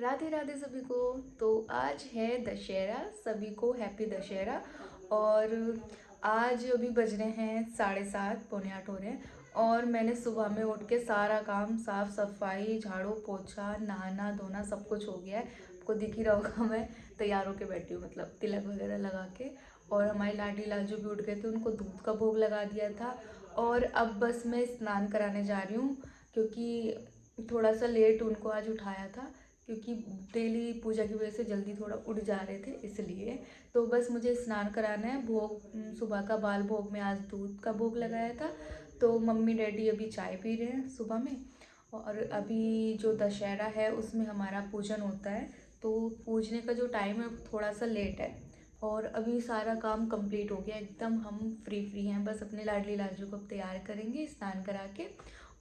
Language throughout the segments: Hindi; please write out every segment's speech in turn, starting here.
राधे राधे सभी को। तो आज है दशहरा, सभी को हैप्पी दशहरा। और आज अभी बज रहे हैं 7:30, पौने 8 हो रहे हैं। और मैंने सुबह में उठ के सारा काम, साफ़ सफाई, झाड़ू पोछा, नहाना धोना सब कुछ हो गया है। आपको दिख ही रहा होगा, मैं तैयार होके बैठी हूँ, मतलब तिलक वगैरह लगा के। और हमारी लाडी लाजू भी उठ गए थे, उनको दूध का भोग लगा दिया था। और अब बस मैं स्नान कराने जा रही हूँ, क्योंकि थोड़ा सा लेट उनको आज उठाया था, क्योंकि डेली पूजा की वजह से जल्दी थोड़ा उठ जा रहे थे, इसलिए। तो बस मुझे स्नान कराना है। भोग सुबह का बाल भोग में आज दूध का भोग लगाया था। तो मम्मी डैडी अभी चाय पी रहे हैं सुबह में। और अभी जो दशहरा है उसमें हमारा पूजन होता है, तो पूजने का जो टाइम है थोड़ा सा लेट है। और अभी सारा काम कंप्लीट हो गया एकदम, हम फ्री हैं। बस अपने लाडली लाजू को तैयार करेंगे स्नान करा के।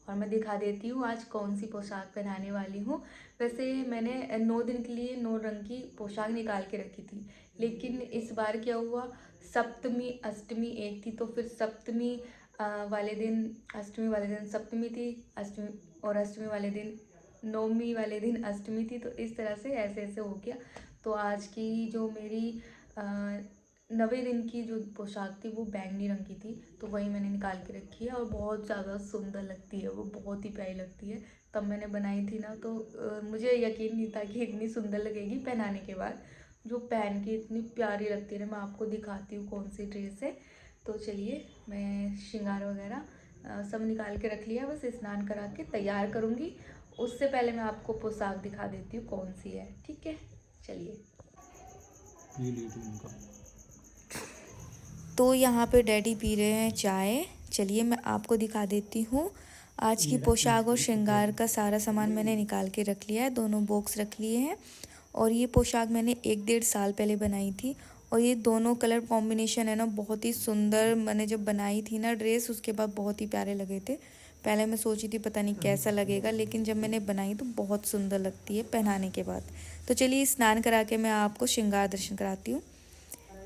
और मैं दिखा देती हूँ आज कौन सी पोशाक पहनाने वाली हूँ। वैसे मैंने 9 दिन के लिए 9 रंग की पोशाक निकाल के रखी थी, लेकिन इस बार क्या हुआ, सप्तमी अष्टमी एक थी, तो फिर सप्तमी वाले दिन, अष्टमी वाले दिन सप्तमी थी, अष्टमी और अष्टमी वाले दिन नवमी वाले दिन अष्टमी थी। तो इस तरह से ऐसे ऐसे हो गया। तो आज की जो मेरी 90 दिन की जो पोशाक थी वो बैंगनी रंग की थी, तो वही मैंने निकाल के रखी है। और बहुत ज़्यादा सुंदर लगती है वो, बहुत ही प्यारी लगती है। तब मैंने बनाई थी ना, तो मुझे यकीन नहीं था कि इतनी सुंदर लगेगी पहनाने के बाद। जो पहन के इतनी प्यारी लगती है ना, मैं आपको दिखाती हूँ कौन सी ड्रेस है। तो चलिए, मैं श्रृंगार वगैरह सब निकाल के रख लिया, बस स्नान करा के तैयार करूँगी। उससे पहले मैं आपको पोशाक दिखा देती हूँ कौन सी है, ठीक है। चलिए। तो यहाँ पे डैडी पी रहे हैं चाय। चलिए मैं आपको दिखा देती हूँ आज की पोशाक और श्रृंगार का सारा सामान मैंने निकाल के रख लिया है, दोनों बॉक्स रख लिए हैं। और ये पोशाक मैंने 1-1.5 साल पहले बनाई थी। और ये दोनों कलर कॉम्बिनेशन है ना, बहुत ही सुंदर। मैंने जब बनाई थी ना ड्रेस, उसके बाद बहुत ही प्यारे लगे थे। पहले मैं सोची थी पता नहीं कैसा लगेगा, लेकिन जब मैंने बनाई तो बहुत सुंदर लगती है पहनाने के बाद। तो चलिए स्नान करा के मैं आपको श्रृंगार दर्शन कराती हूँ।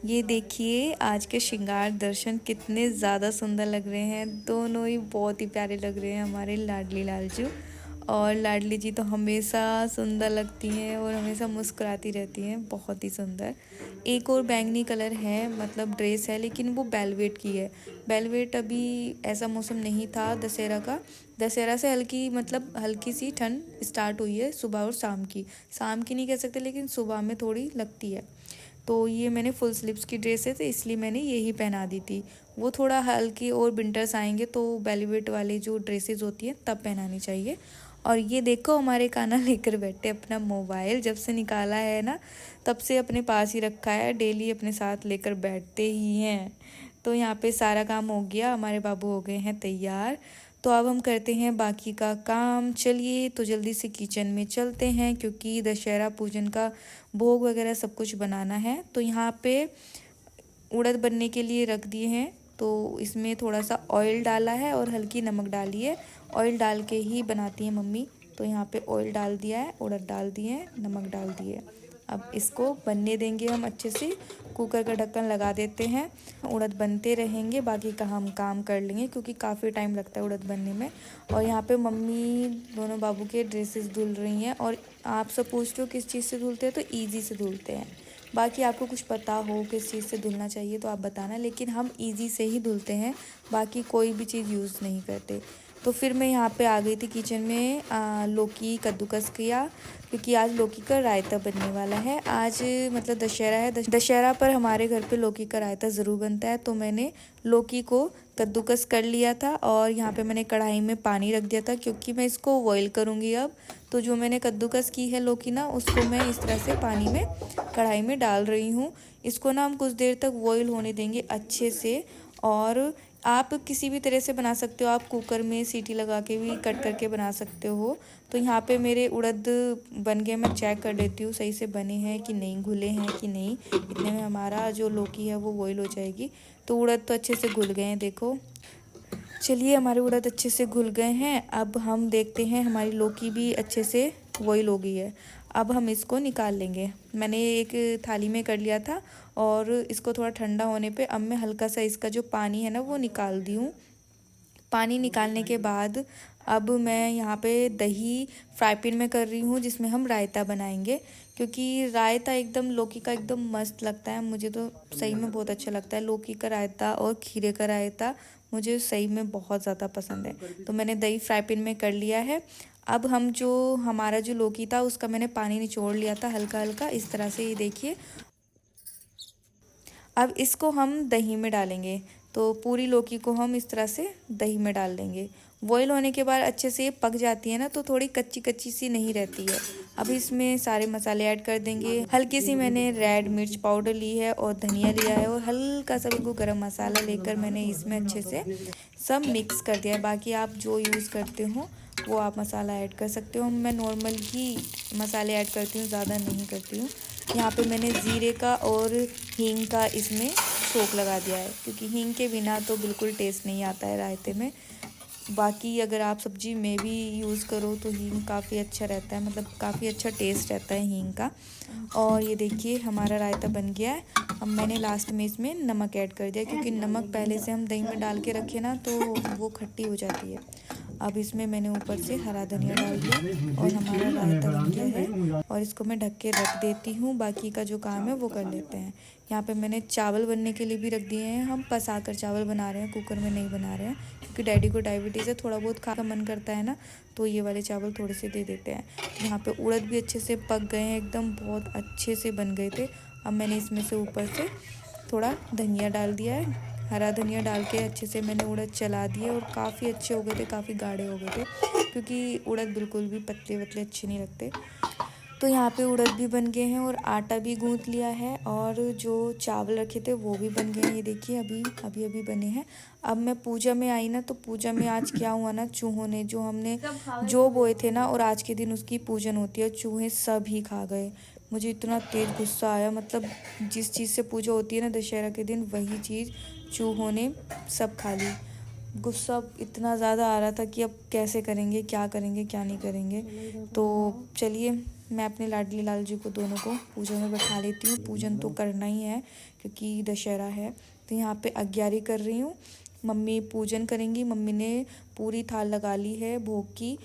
ये देखिए आज के श्रृंगार दर्शन कितने ज़्यादा सुंदर लग रहे हैं, दोनों ही बहुत ही प्यारे लग रहे हैं हमारे लाडली लालजू। और लाडली जी तो हमेशा सुंदर लगती हैं और हमेशा मुस्कुराती रहती हैं, बहुत ही सुंदर। एक और बैंगनी कलर है, मतलब ड्रेस है, लेकिन वो वेलवेट की है। वेलवेट अभी ऐसा मौसम नहीं था दशहरा का। दशहरा से हल्की सी ठंड स्टार्ट हुई है सुबह और शाम की। शाम की नहीं कह सकते, लेकिन सुबह में थोड़ी लगती है। तो ये मैंने फुल स्लीव्स की ड्रेस है, तो इसलिए मैंने यही पहना दी थी। वो थोड़ा हल्की और विंटर्स आएंगे तो वेलवेट वाली जो ड्रेसेस होती हैं तब पहनानी चाहिए। और ये देखो हमारे कान्हा लेकर बैठे अपना मोबाइल, जब से निकाला है ना तब से अपने पास ही रखा है, डेली अपने साथ लेकर बैठते ही हैं। तो यहाँ पे सारा काम हो गया, हमारे बाबू हो गए हैं तैयार। तो अब हम करते हैं बाकी का काम। चलिए तो जल्दी से किचन में चलते हैं, क्योंकि दशहरा पूजन का भोग वगैरह सब कुछ बनाना है। तो यहाँ पे उड़द बनने के लिए रख दिए हैं, तो इसमें थोड़ा सा ऑयल डाला है और हल्की नमक डाली है। ऑयल डाल के ही बनाती हैं मम्मी। तो यहाँ पे ऑयल डाल दिया है, उड़द डाल दिए हैं, नमक डाल दिए। अब इसको बनने देंगे हम अच्छे से। कुकर का ढक्कन लगा देते हैं, उड़द बनते रहेंगे, बाकी का हम काम कर लेंगे, क्योंकि काफ़ी टाइम लगता है उड़द बनने में। और यहाँ पे मम्मी दोनों बाबू के ड्रेसेस धुल रही हैं। और आप सब पूछते हो किस चीज़ से धुलते हैं, तो ईजी से धुलते हैं। बाकी आपको कुछ पता हो किस चीज़ से धुलना चाहिए तो आप बताना, लेकिन हम ईजी से ही धुलते हैं, बाकी कोई भी चीज़ यूज़ नहीं करते। तो फिर मैं यहाँ पे आ गई थी किचन में, लौकी कद्दूकस किया, क्योंकि आज लौकी का रायता बनने वाला है। आज मतलब दशहरा है, दशहरा पर हमारे घर पे लौकी का रायता ज़रूर बनता है। तो मैंने लौकी को कद्दूकस कर लिया था और यहाँ पे मैंने कढ़ाई में पानी रख दिया था, क्योंकि मैं इसको बॉईल करूँगी अब। तो जो मैंने कद्दूकस की है लौकी ना, उसको मैं इस तरह से पानी में कढ़ाई में डाल रही हूँ। इसको ना हम कुछ देर तक बॉईल होने देंगे अच्छे से। और आप किसी भी तरह से बना सकते हो, आप कुकर में सीटी लगा के भी कट करके बना सकते हो। तो यहाँ पे मेरे उड़द बन गए, मैं चेक कर लेती हूँ सही से बने हैं कि नहीं, घुले हैं कि नहीं। इतने में हमारा जो लौकी है वो बॉईल हो जाएगी। तो उड़द तो अच्छे से घुल गए हैं, देखो। चलिए हमारे उड़द अच्छे से घुल गए हैं। अब हम देखते हैं, हमारी लौकी भी अच्छे से बॉईल हो गई है। अब हम इसको निकाल लेंगे। मैंने एक थाली में कर लिया था और इसको थोड़ा ठंडा होने पे अब मैं हल्का सा इसका जो पानी है ना वो निकाल दी हूँ। पानी निकालने के बाद अब मैं यहाँ पे दही फ्राई पैन में कर रही हूँ, जिसमें हम रायता बनाएंगे। क्योंकि रायता एकदम लौकी का एकदम मस्त लगता है, मुझे तो सही में बहुत अच्छा लगता है। लौकी का रायता और खीरे का रायता मुझे सही में बहुत ज़्यादा पसंद है। तो मैंने दही फ्राई पैन में कर लिया है। अब हम जो हमारा जो लौकी था उसका मैंने पानी निचोड़ लिया था हल्का हल्का, इस तरह से, ये देखिए। अब इसको हम दही में डालेंगे। तो पूरी लौकी को हम इस तरह से दही में डाल देंगे। बॉईल होने के बाद अच्छे से पक जाती है ना, तो थोड़ी कच्ची कच्ची सी नहीं रहती है। अब इसमें सारे मसाले ऐड कर देंगे। हल्की सी मैंने रेड मिर्च पाउडर ली है और धनिया लिया है और हल्का सा बिल्कुल गरम मसाला लेकर मैंने इसमें अच्छे से सब मिक्स कर दिया है। बाकी आप जो यूज़ करते हो वो आप मसाला ऐड कर सकते हो। मैं नॉर्मल ही मसाले ऐड करती हूँ, ज़्यादा नहीं करती हूँ। यहाँ पे मैंने ज़ीरे का और हींग का इसमें छोंक लगा दिया है, क्योंकि हींग के बिना तो बिल्कुल टेस्ट नहीं आता है रायते में। बाकी अगर आप सब्जी में भी यूज़ करो तो हींग काफ़ी अच्छा रहता है, मतलब काफ़ी अच्छा टेस्ट रहता है हींग का। और ये देखिए हमारा रायता बन गया है। अब मैंने लास्ट में इसमें नमक ऐड कर दिया, क्योंकि नमक पहले से हम दही में डाल के रखे ना तो वो खट्टी हो जाती है। अब इसमें मैंने ऊपर से हरा धनिया डाल दिया और हमारा रायता बन गया है। और इसको मैं ढक के रख देती हूँ, बाकी का जो काम है वो कर लेते हैं। यहाँ पे मैंने चावल बनने के लिए भी रख दिए हैं। हम पसा कर चावल बना रहे हैं, कुकर में नहीं बना रहे हैं, क्योंकि डैडी को डायबिटीज़ है, थोड़ा बहुत खा का मन करता है ना, तो ये वाले चावल थोड़े से दे देते हैं। तो यहाँ पे उड़द भी अच्छे से पक गए हैं, एकदम बहुत अच्छे से बन गए थे। अब मैंने इसमें से ऊपर से थोड़ा धनिया डाल दिया है, हरा धनिया डाल के अच्छे से मैंने उड़द चला दिए और काफ़ी अच्छे हो गए थे, काफ़ी गाढ़े हो गए थे, क्योंकि उड़द बिल्कुल भी पतले वतले अच्छे नहीं लगते। तो यहाँ पे उड़द भी बन गए हैं और आटा भी गूँथ लिया है और जो चावल रखे थे वो भी बन गए हैं। ये देखिए अभी अभी अभी बने हैं। अब मैं पूजा में आई ना, तो पूजा में आज क्या हुआ ना, चूहों ने जो हमने जो बोए थे ना, और आज के दिन उसकी पूजन होती है, चूहे सब ही खा गए। मुझे इतना तेज़ गुस्सा आया, मतलब जिस चीज़ से पूजा होती है ना दशहरा के दिन, वही चीज़ चूहों ने सब खा ली। गुस्सा इतना ज़्यादा आ रहा था कि अब कैसे करेंगे, क्या करेंगे, क्या नहीं करेंगे। तो चलिए मैं अपने लाडली लाल जी को दोनों को पूजा में बैठा लेती हूँ। पूजन तो करना ही है क्योंकि दशहरा है। तो यहाँ पे अग्यारी कर रही हूँ, मम्मी पूजन करेंगी। मम्मी ने पूरी थाल लगा ली है भोग की।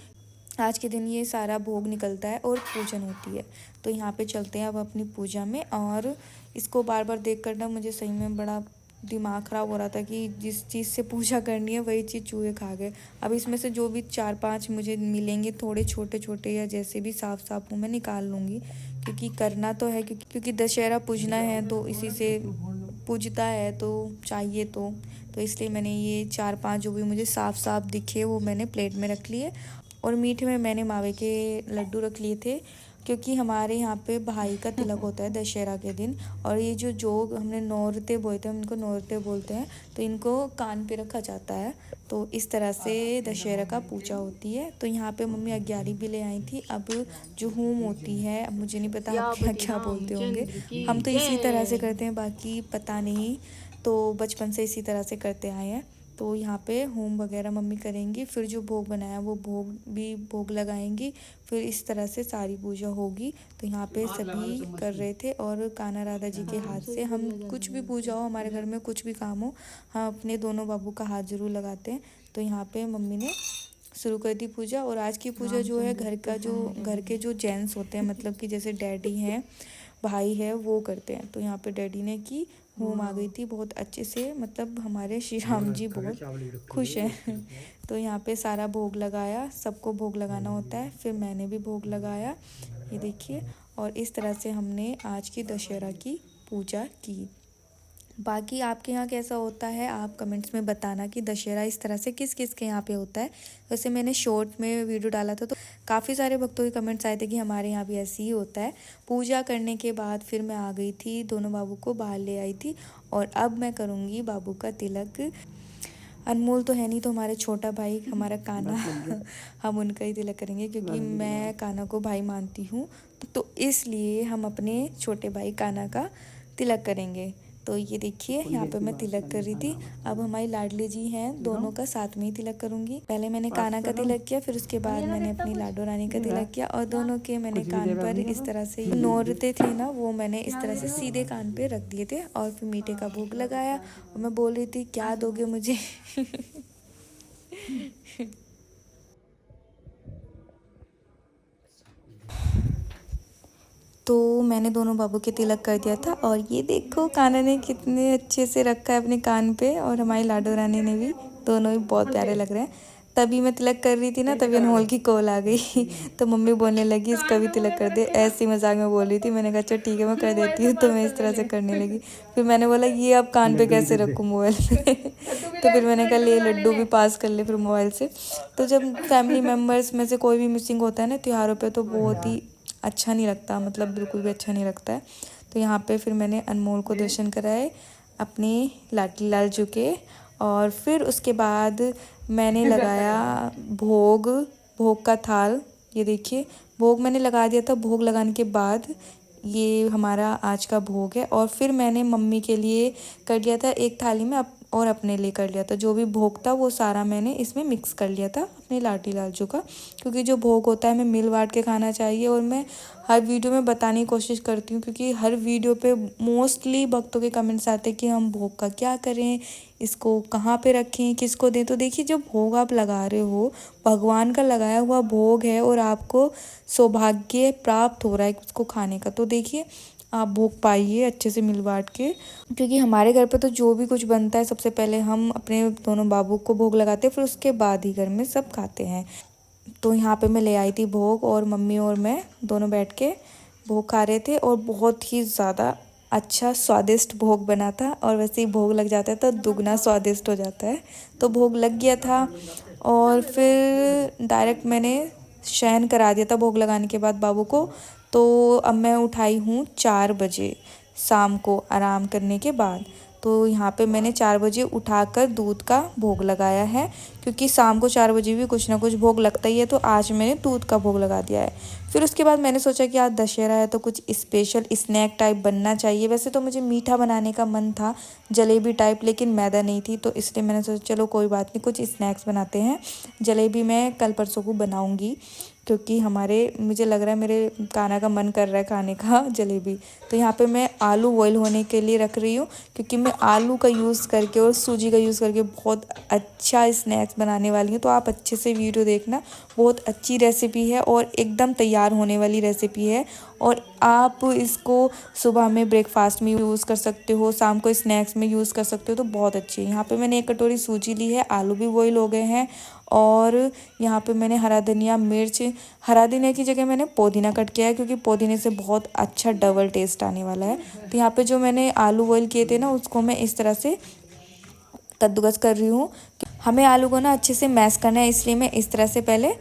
आज के दिन ये सारा भोग निकलता है और पूजन होती है। तो यहाँ पे चलते हैं अब अपनी पूजा में। और इसको बार बार देख कर ना मुझे सही में बड़ा दिमाग ख़राब हो रहा था कि जिस चीज़ से पूजा करनी है वही चीज़ चूहे खा गए। अब इसमें से जो भी 4-5 मुझे मिलेंगे, थोड़े छोटे छोटे या जैसे भी साफ साफ हूँ, मैं निकाल लूँगी, क्योंकि करना तो है। क्योंकि दशहरा पूजना है तो इसी से पूजता है, तो चाहिए तो इसलिए मैंने ये 4-5 जो भी मुझे साफ साफ दिखे वो मैंने प्लेट में रख लिए। और मीठे में मैंने मावे के लड्डू रख लिए थे, क्योंकि हमारे यहाँ पे भाई का तिलक होता है दशहरा के दिन। और ये जो हमने नौरते बोए थे, हम इनको नौरते बोलते हैं, तो इनको कान पे रखा जाता है। तो इस तरह से दशहरा का पूजा होती है। तो यहाँ पे मम्मी अग्यारी भी ले आई थी। अब जो होम होती है, अब मुझे नहीं पता आप क्या क्या बोलते होंगे, हम तो इसी तरह से करते हैं, बाकी पता नहीं। तो बचपन से इसी तरह से करते आए हैं। तो यहाँ पे होम वगैरह मम्मी करेंगी, फिर जो भोग बनाया वो भोग लगाएंगी, फिर इस तरह से सारी पूजा होगी। तो यहाँ पे सभी कर रहे थे और कान्हा राधा जी के हाथ से, हम कुछ भी पूजा हो, हमारे घर में कुछ भी काम हो, हम अपने दोनों बाबू का हाथ जरूर लगाते हैं। तो यहाँ पे मम्मी ने शुरू कर दी पूजा। और आज की पूजा जो है घर के जो जेंट्स होते हैं, मतलब कि जैसे डैडी हैं, भाई है, वो करते हैं। तो यहाँ पे डैडी ने की, होम आ गई थी बहुत अच्छे से, मतलब हमारे श्री राम जी बहुत खुश हैं। तो यहाँ पे सारा भोग लगाया, सबको भोग लगाना होता है, फिर मैंने भी भोग लगाया, ये देखिए। और इस तरह से हमने आज की दशहरा की पूजा की। बाकी आपके यहाँ कैसा होता है आप कमेंट्स में बताना कि दशहरा इस तरह से किस किस के यहाँ पे होता है। वैसे मैंने शॉर्ट में वीडियो डाला था तो काफ़ी सारे भक्तों के कमेंट्स आए थे कि हमारे यहाँ भी ऐसे ही होता है। पूजा करने के बाद फिर मैं आ गई थी, दोनों बाबू को बाहर ले आई थी और अब मैं करूँगी बाबू का तिलक। अनमोल तो है नहीं, तो हमारे छोटा भाई हमारा काना हम उनका ही तिलक करेंगे, क्योंकि मैं काना को भाई मानती हूँ, तो इसलिए हम अपने छोटे भाई काना का तिलक करेंगे। तो ये देखिए यहाँ पे मैं तिलक कर रही थी। अब हमारी लाडली जी हैं, दोनों का साथ में ही तिलक करूंगी। पहले मैंने काना का तिलक किया, फिर उसके बाद मैंने अपनी लाडो रानी का तिलक किया, और दोनों के मैंने कान पर इस तरह से नोरते थे ना, वो मैंने इस तरह से सीधे कान पे रख दिए थे, और फिर मीठे का भोग लगाया। और मैं बोल रही थी क्या दोगे मुझे तो मैंने दोनों बाबू के तिलक कर दिया था, और ये देखो कान्हा ने कितने अच्छे से रखा है अपने कान पे, और हमारी लाडो रानी ने भी, दोनों ही बहुत प्यारे लग रहे हैं। तभी मैं तिलक कर रही थी ना, तभी अनमोल की कॉल आ गई तो मम्मी बोलने लगी इसका भी तिलक कर दे, ऐसी मजाक में बोल रही थी। मैंने कहा अच्छा ठीक है मैं कर देती हूँ, तो मैं इस तरह से करने लगी। फिर मैंने बोला ये अब कान पे कैसे रखूँ मोबाइल पे तो फिर मैंने कहा ले लड्डू भी पास कर ले फिर मोबाइल से। तो जब फैमिली मेम्बर्स में से कोई भी मिसिंग होता है ना त्योहारों पर, तो बहुत ही अच्छा नहीं लगता, मतलब बिल्कुल भी अच्छा नहीं लगता है। तो यहाँ पे फिर मैंने अनमोल को दर्शन कराए अपने लाडली लाल जी के, और फिर उसके बाद मैंने लगाया भोग का थाल। ये देखिए भोग मैंने लगा दिया था। भोग लगाने के बाद ये हमारा आज का भोग है, और फिर मैंने मम्मी के लिए कर लिया था एक थाली में, और अपने लिए कर लिया था। जो भी भोग था वो सारा मैंने इसमें मिक्स कर लिया था अपने लाडली लालजू का, क्योंकि जो भोग होता है हमें मिल बांट के खाना चाहिए। और मैं हर वीडियो में बताने की कोशिश करती हूँ, क्योंकि हर वीडियो पे मोस्टली भक्तों के कमेंट्स आते हैं कि हम भोग का क्या करें, इसको कहाँ पे रखें, किसको दें। तो देखिए जो भोग आप लगा रहे हो भगवान का लगाया हुआ भोग है, और आपको सौभाग्य प्राप्त हो रहा है उसको खाने का। तो देखिए आप भोग पाइए अच्छे से मिल बांट के, क्योंकि हमारे घर पे तो जो भी कुछ बनता है सबसे पहले हम अपने दोनों बाबू को भोग लगाते हैं, फिर उसके बाद ही घर में सब खाते हैं। तो यहाँ पे मैं ले आई थी भोग, और मम्मी और मैं दोनों बैठ के भोग खा रहे थे, और बहुत ही ज़्यादा अच्छा स्वादिष्ट भोग बना था। और वैसे ही भोग लग जाता है तो दुगना स्वादिष्ट हो जाता है। तो भोग लग गया था, और फिर डायरेक्ट मैंने शयन करा दिया था भोग लगाने के बाद बाबू को। तो अब मैं उठाई हूँ 4 बजे शाम को आराम करने के बाद। तो यहाँ पे मैंने 4 बजे उठाकर दूध का भोग लगाया है, क्योंकि शाम को 4 बजे भी कुछ ना कुछ भोग लगता ही है। तो आज मैंने दूध का भोग लगा दिया है। फिर उसके बाद मैंने सोचा कि आज दशहरा है तो कुछ स्पेशल स्नैक टाइप बनना चाहिए। वैसे तो मुझे मीठा बनाने का मन था, जलेबी टाइप, लेकिन मैदा नहीं थी, तो इसलिए मैंने सोचा चलो कोई बात नहीं कुछ स्नैक्स बनाते हैं। जलेबी मैं कल परसों को बनाऊँगी, क्योंकि मुझे लग रहा है मेरे कान्हा का मन कर रहा है खाने का जलेबी। तो यहाँ पे मैं आलू बॉईल होने के लिए रख रही हूँ, क्योंकि मैं आलू का यूज़ करके और सूजी का यूज़ करके बहुत अच्छा स्नैक्स बनाने वाली हूँ। तो आप अच्छे से वीडियो देखना, बहुत अच्छी रेसिपी है और एकदम तैयार होने वाली रेसिपी है। और आप इसको सुबह में ब्रेकफास्ट में यूज़ कर सकते हो, शाम को स्नैक्स में यूज़ कर सकते हो, तो बहुत अच्छी है। यहाँ पे मैंने 1 कटोरी सूजी ली है, आलू भी बॉईल हो गए हैं, और यहाँ पे मैंने हरा धनिया मिर्च, हरा धनिया की जगह मैंने पुदीना कट किया है, क्योंकि पुदीने से बहुत अच्छा डबल टेस्ट आने वाला है। तो यहाँ पे जो मैंने आलू बॉईल किए थे ना, उसको मैं इस तरह से कद्दूकस कर रही हूँ। हमें आलू को ना अच्छे से मैश करना है, इसलिए मैं इस तरह से पहले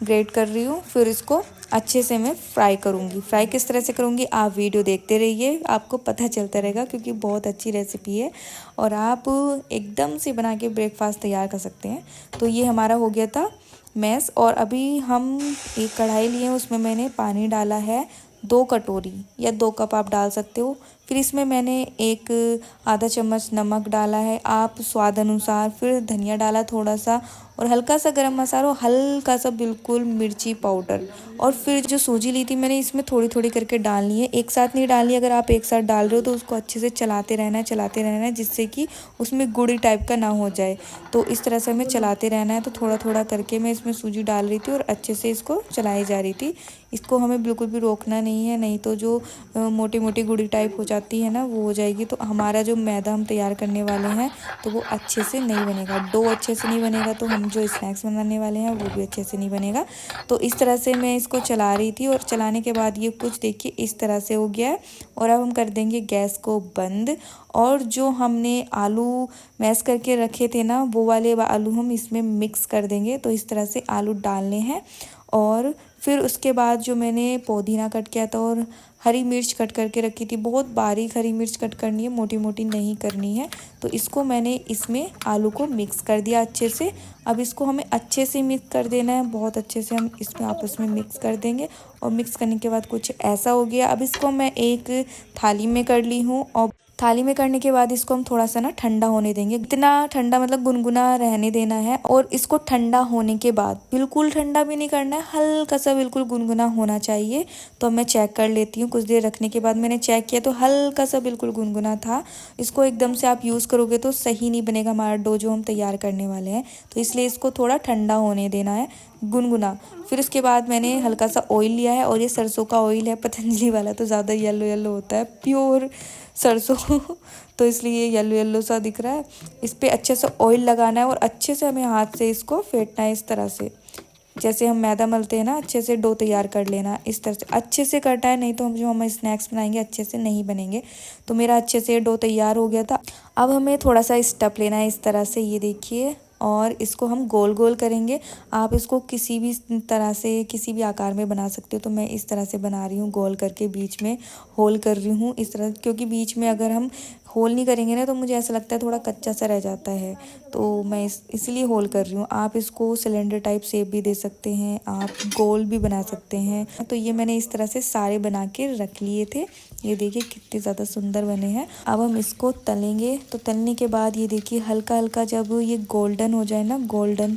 ग्रेट कर रही हूँ, फिर इसको अच्छे से मैं फ्राई करूँगी। फ्राई किस तरह से करूँगी आप वीडियो देखते रहिए, आपको पता चलता रहेगा, क्योंकि बहुत अच्छी रेसिपी है और आप एकदम से बना के ब्रेकफास्ट तैयार कर सकते हैं। तो ये हमारा हो गया था मैश, और अभी हम एक कढ़ाई लिए, उसमें मैंने पानी डाला है 2 कटोरी या 2 कप आप डाल सकते हो। फिर इसमें मैंने एक आधा चम्मच नमक डाला है, आप स्वाद अनुसार। फिर धनिया डाला थोड़ा सा, और हल्का सा गरम मसाला, और हल्का सा बिल्कुल मिर्ची पाउडर। और फिर जो सूजी ली थी मैंने, इसमें थोड़ी थोड़ी करके डालनी है, एक साथ नहीं डालनी। अगर आप एक साथ डाल रहे हो तो उसको अच्छे से चलाते रहना है, जिससे कि उसमें गुड़ी टाइप का ना हो जाए। तो इस तरह से हमें चलाते रहना है। तो थोड़ा थोड़ा करके मैं इसमें सूजी डाल रही थी और अच्छे से इसको चलाई जा रही थी। इसको हमें बिल्कुल भी रोकना नहीं है, नहीं तो जो मोटी मोटी गुड़ी टाइप हो जाती है ना, वो हो जाएगी। तो हमारा जो मैदा हम तैयार करने वाले हैं तो वो अच्छे से नहीं बनेगा, डो अच्छे से नहीं बनेगा, तो हम जो स्नैक्स बनाने वाले हैं वो भी अच्छे से नहीं बनेगा। तो इस तरह से मैं इसको चला रही थी, और चलाने के बाद ये कुछ देखिए इस तरह से हो गया है। और अब हम कर देंगे गैस को बंद, और जो हमने आलू मैश करके रखे थे ना, वो वाले आलू हम इसमें मिक्स कर देंगे। तो इस तरह से आलू डालने हैं, और फिर उसके बाद जो मैंने पुदीना कट किया था और हरी मिर्च कट करके रखी थी, बहुत बारीक हरी मिर्च कट करनी है, मोटी मोटी नहीं करनी है। तो इसको मैंने इसमें आलू को मिक्स कर दिया अच्छे से। अब इसको हमें अच्छे से मिक्स कर देना है, बहुत अच्छे से हम इसमें आपस में मिक्स कर देंगे। और मिक्स करने के बाद कुछ ऐसा हो गया। अब इसको मैं एक थाली में कर ली हूँ और थाली में करने के बाद इसको हम थोड़ा सा ना ठंडा होने देंगे। इतना ठंडा मतलब गुनगुना रहने देना है। और इसको ठंडा होने के बाद, बिल्कुल ठंडा भी नहीं करना है, हल्का सा बिल्कुल गुनगुना होना चाहिए। तो मैं चेक कर लेती हूँ। कुछ देर रखने के बाद मैंने चेक किया तो हल्का सा बिल्कुल गुनगुना था। इसको एकदम से आप यूज़ करोगे तो सही नहीं बनेगा हमारा डो जो हम तैयार करने वाले हैं। तो इसलिए इसको थोड़ा ठंडा होने देना है, गुनगुना। फिर उसके बाद मैंने हल्का सा ऑयल लिया है और ये सरसों का ऑयल है, पतंजलि वाला, तो ज़्यादा येलो येलो होता है, प्योर सरसों तो इसलिए येलो येलो सा दिख रहा है। इस पर अच्छे से ऑयल लगाना है और अच्छे से हमें हाथ से इसको फेंटना है, इस तरह से जैसे हम मैदा मलते हैं ना, अच्छे से डो तैयार कर लेना। इस तरह से अच्छे से करना है, नहीं तो हम स्नैक्स बनाएंगे अच्छे से नहीं बनेंगे। तो मेरा अच्छे से डो तैयार हो गया था। अब हमें थोड़ा सा स्टफ लेना है इस तरह से, ये देखिए, और इसको हम गोल गोल करेंगे। आप इसको किसी भी तरह से किसी भी आकार में बना सकते हो। तो मैं इस तरह से बना रही हूँ, गोल करके बीच में होल कर रही हूँ इस तरह, क्योंकि बीच में अगर हम होल नहीं करेंगे ना तो मुझे ऐसा लगता है थोड़ा कच्चा सा रह जाता है। तो मैं इसलिए होल कर रही हूँ। आप इसको सिलेंडर टाइप शेप भी दे सकते हैं, आप गोल भी बना सकते हैं। तो ये मैंने इस तरह से सारे बना के रख लिए थे। ये देखिए कितने ज़्यादा सुंदर बने हैं। अब हम इसको तलेंगे। तो तलने के बाद ये देखिए हल्का हल्का जब ये गोल्डन हो जाए ना, गोल्डन,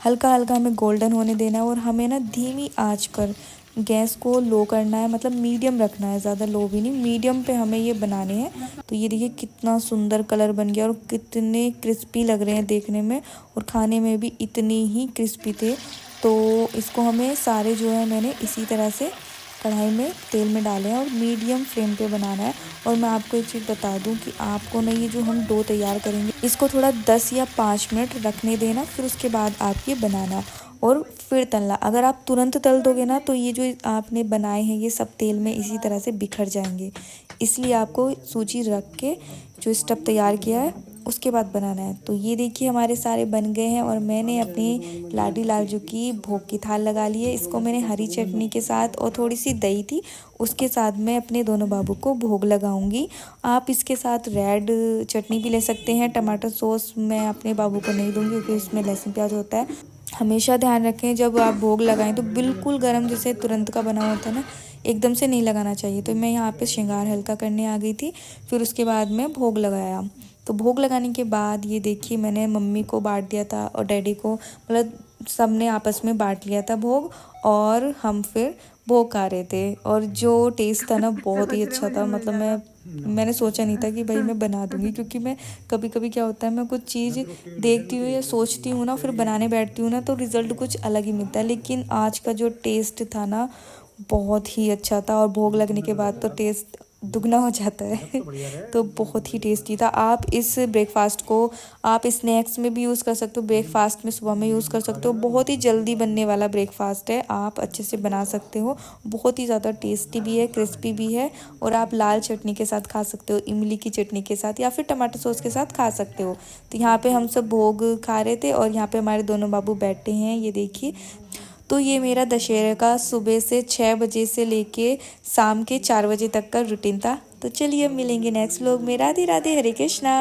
हल्का हल्का हमें गोल्डन होने देना है। और हमें ना धीमी आंच पर गैस को लो करना है, मतलब मीडियम रखना है, ज़्यादा लो भी नहीं, मीडियम पे हमें ये बनाने हैं। तो ये देखिए कितना सुंदर कलर बन गया और कितने क्रिस्पी लग रहे हैं देखने में, और खाने में भी इतने ही क्रिस्पी थे। तो इसको हमें सारे जो है मैंने इसी तरह से कढ़ाई में तेल में डाले हैं और मीडियम फ्लेम पे बनाना है। और मैं आपको एक चीज़ बता दूं कि आपको ना ये जो हम डो तैयार करेंगे इसको थोड़ा 10 या 5 मिनट रखने देना, फिर उसके बाद आप ये बनाना और फिर तलना। अगर आप तुरंत तल दोगे ना तो ये जो आपने बनाए हैं ये सब तेल में इसी तरह से बिखर जाएंगे। इसलिए आपको सूजी रख के जो स्टफ तैयार किया है उसके बाद बनाना है। तो ये देखिए हमारे सारे बन गए हैं और मैंने अपनी लाडी लालजू की भोग की थाल लगा ली है। इसको मैंने हरी चटनी के साथ और थोड़ी सी दही थी उसके साथ मैं अपने दोनों बाबू को भोग लगाऊंगी। आप इसके साथ रेड चटनी भी ले सकते हैं। टमाटर सॉस मैं अपने बाबू को नहीं दूंगी क्योंकि उसमें लहसुन प्याज होता है। हमेशा ध्यान रखें जब आप भोग लगाएं तो बिल्कुल गर्म, जैसे तुरंत का बना होता है ना, एकदम से नहीं लगाना चाहिए। तो मैं यहाँ पे श्रृंगार हल्का करने आ गई थी। फिर उसके बाद मैं भोग लगाया। तो भोग लगाने के बाद ये देखिए मैंने मम्मी को बांट दिया था और डैडी को, मतलब सब ने आपस में बांट लिया था भोग। और हम फिर भोग खा रहे थे और जो टेस्ट था ना बहुत ही अच्छा था। मतलब मैंने सोचा नहीं था कि भाई मैं बना दूंगी, क्योंकि मैं कभी कभी क्या होता है मैं कुछ चीज़ देखती हूँ या सोचती हूँ ना, फिर बनाने बैठती हूँ ना तो रिज़ल्ट कुछ अलग ही मिलता है। लेकिन आज का जो टेस्ट था ना बहुत ही अच्छा था और भोग लगने के बाद तो टेस्ट दुगना हो जाता है। तो बहुत ही टेस्टी था। आप इस ब्रेकफास्ट को आप स्नैक्स में भी यूज़ कर सकते हो, ब्रेकफास्ट में सुबह में यूज़ कर सकते हो। बहुत ही जल्दी बनने वाला ब्रेकफास्ट है, आप अच्छे से बना सकते हो। बहुत ही ज़्यादा टेस्टी भी है, क्रिस्पी भी है। और आप लाल चटनी के साथ खा सकते हो, इमली की चटनी के साथ, या फिर टमाटर सॉस के साथ खा सकते हो। तो यहाँ पे हम सब भोग खा रहे थे और यहाँ पे हमारे दोनों बाबू बैठे हैं, ये देखिए। तो ये मेरा दशहरे का सुबह से 6 बजे से लेके शाम के 4 बजे तक का रूटीन था। तो चलिए अब मिलेंगे नेक्स्ट व्लॉग में। राधे राधे, हरे कृष्णा।